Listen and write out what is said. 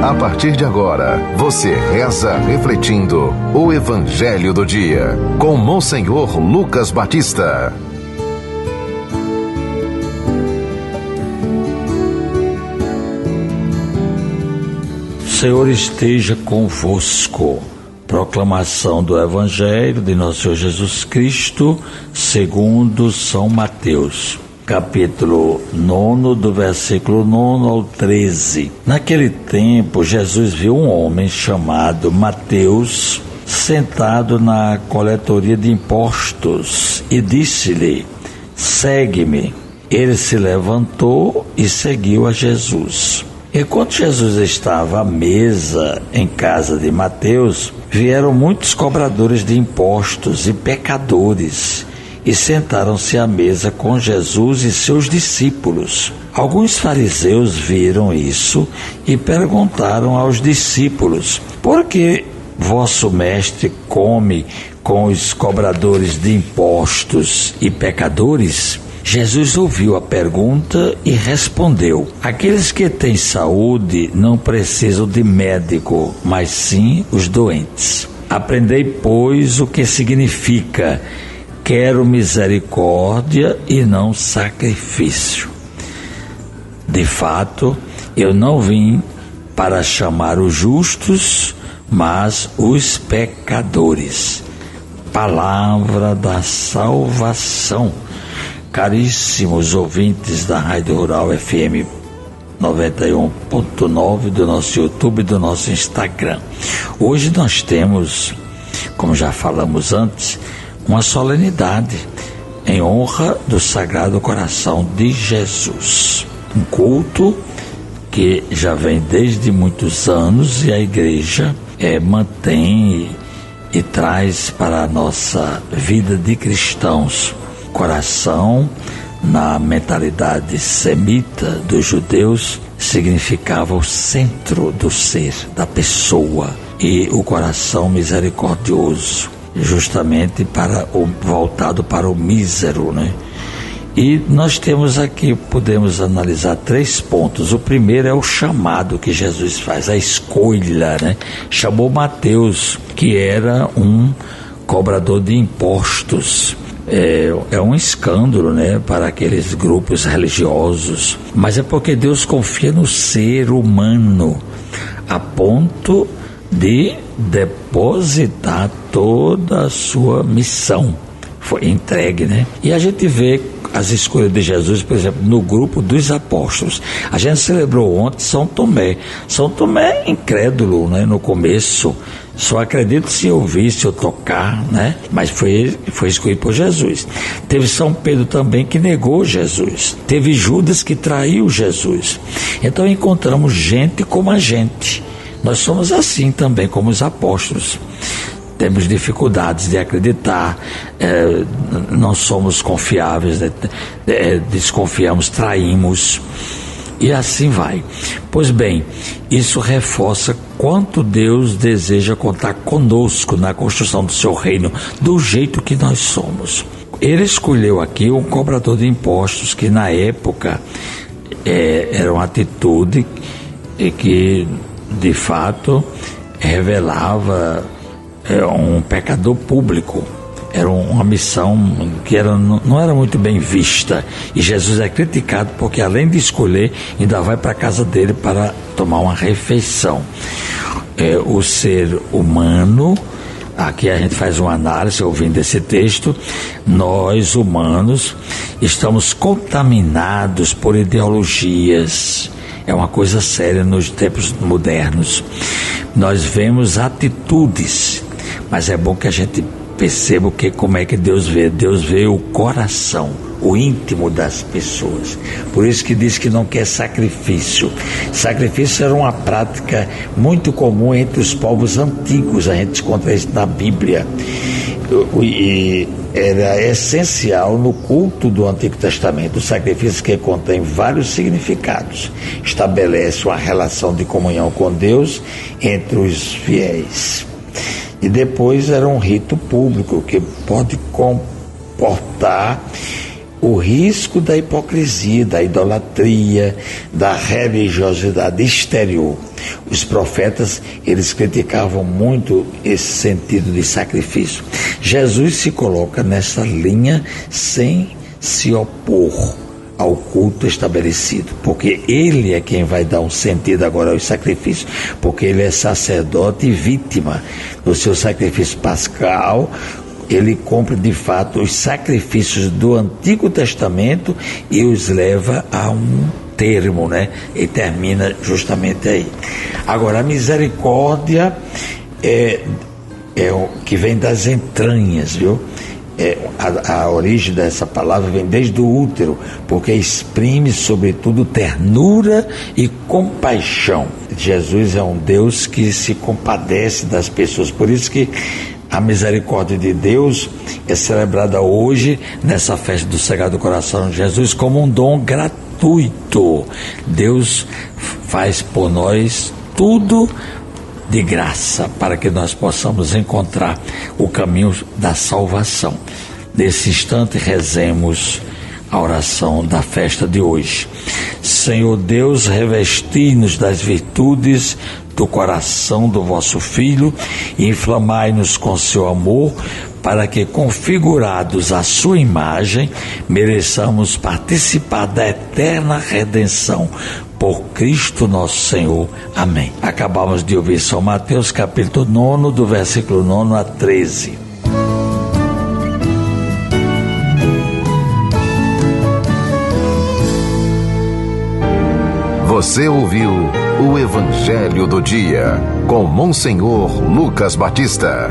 A partir de agora, você reza refletindo o Evangelho do Dia, com Monsenhor Lucas Batista. O Senhor esteja convosco. Proclamação do Evangelho de Nosso Senhor Jesus Cristo, segundo São Mateus. Capítulo 9, do versículo 9 ao 13. Naquele tempo, Jesus viu um homem chamado Mateus sentado na coletoria de impostos e disse-lhe: segue-me. Ele se levantou e seguiu a Jesus. Enquanto Jesus estava à mesa em casa de Mateus, vieram muitos cobradores de impostos e pecadores e sentaram-se à mesa com Jesus e seus discípulos. Alguns fariseus viram isso e perguntaram aos discípulos: por que vosso mestre come com os cobradores de impostos e pecadores? Jesus ouviu a pergunta e respondeu: aqueles que têm saúde não precisam de médico, mas sim os doentes. Aprendei, pois, o que significa: quero misericórdia e não sacrifício. De fato, eu não vim para chamar os justos, mas os pecadores. Palavra da salvação. Caríssimos ouvintes da Rádio Rural FM 91.9, do nosso YouTube e do nosso Instagram. Hoje nós temos, como já falamos antes, uma solenidade em honra do Sagrado Coração de Jesus. Um culto que já vem desde muitos anos e a Igreja mantém e traz para a nossa vida de cristãos. Coração, na mentalidade semita dos judeus, significava o centro do ser, da pessoa, e o coração misericordioso, justamente voltado para o mísero, né? E nós temos aqui, podemos analisar 3 pontos. O primeiro é o chamado que Jesus faz, a escolha, né? Chamou Mateus, que era um cobrador de impostos. É um escândalo, né, para aqueles grupos religiosos, mas é porque Deus confia no ser humano a ponto de depositar toda a sua missão. Foi entregue, né? E a gente vê as escolhas de Jesus, por exemplo, no grupo dos apóstolos. A gente celebrou ontem São Tomé. São Tomé é incrédulo, né? No começo, só acredito se ouvir, se eu tocar, né? Mas foi escolhido por Jesus. Teve São Pedro também, que negou Jesus. Teve Judas, que traiu Jesus. Então encontramos gente como a gente. Nós somos assim também, como os apóstolos. Temos dificuldades de acreditar, não somos confiáveis, desconfiamos, traímos, e assim vai. Pois bem, isso reforça quanto Deus deseja contar conosco na construção do seu reino, do jeito que nós somos. Ele escolheu aqui um cobrador de impostos, que na época era uma atitude que de fato revelava um pecador público. Era uma missão que não era muito bem vista, e Jesus é criticado porque, além de escolher, ainda vai para a casa dele para tomar uma refeição. O ser humano, aqui a gente faz uma análise ouvindo esse texto, nós humanos estamos contaminados por ideologias. É uma coisa séria nos tempos modernos. Nós vemos atitudes, mas é bom que a gente perceba como é que Deus vê. Deus vê o coração, o íntimo das pessoas. Por isso que diz que não quer sacrifício. Sacrifício era uma prática muito comum entre os povos antigos. A gente encontra isso na Bíblia. E era essencial no culto do Antigo Testamento. O sacrifício, que contém vários significados, estabelece uma relação de comunhão com Deus entre os fiéis. E depois era um rito público que pode comportar o risco da hipocrisia, da idolatria, da religiosidade exterior. Os profetas, eles criticavam muito esse sentido de sacrifício. Jesus se coloca nessa linha sem se opor ao culto estabelecido, porque ele é quem vai dar um sentido agora aos sacrifícios, porque ele é sacerdote e vítima. No seu sacrifício pascal, ele cumpre de fato os sacrifícios do Antigo Testamento e os leva a um termo, né? E termina justamente aí. Agora, a misericórdia é o que vem das entranhas, viu? A origem dessa palavra vem desde o útero, porque exprime sobretudo ternura e compaixão. Jesus é um Deus que se compadece das pessoas, por isso que a misericórdia de Deus é celebrada hoje nessa festa do Sagrado Coração de Jesus como um dom gratuito. Deus faz por nós tudo de graça, para que nós possamos encontrar o caminho da salvação. Nesse instante, rezemos a oração da festa de hoje. Senhor Deus, revesti-nos das virtudes do coração do vosso Filho e inflamai-nos com seu amor, para que, configurados à sua imagem, mereçamos participar da eterna redenção por Cristo nosso Senhor. Amém. Acabamos de ouvir São Mateus, capítulo 9, do versículo 9 a 13. Você ouviu o Evangelho do Dia, com Monsenhor Lucas Batista.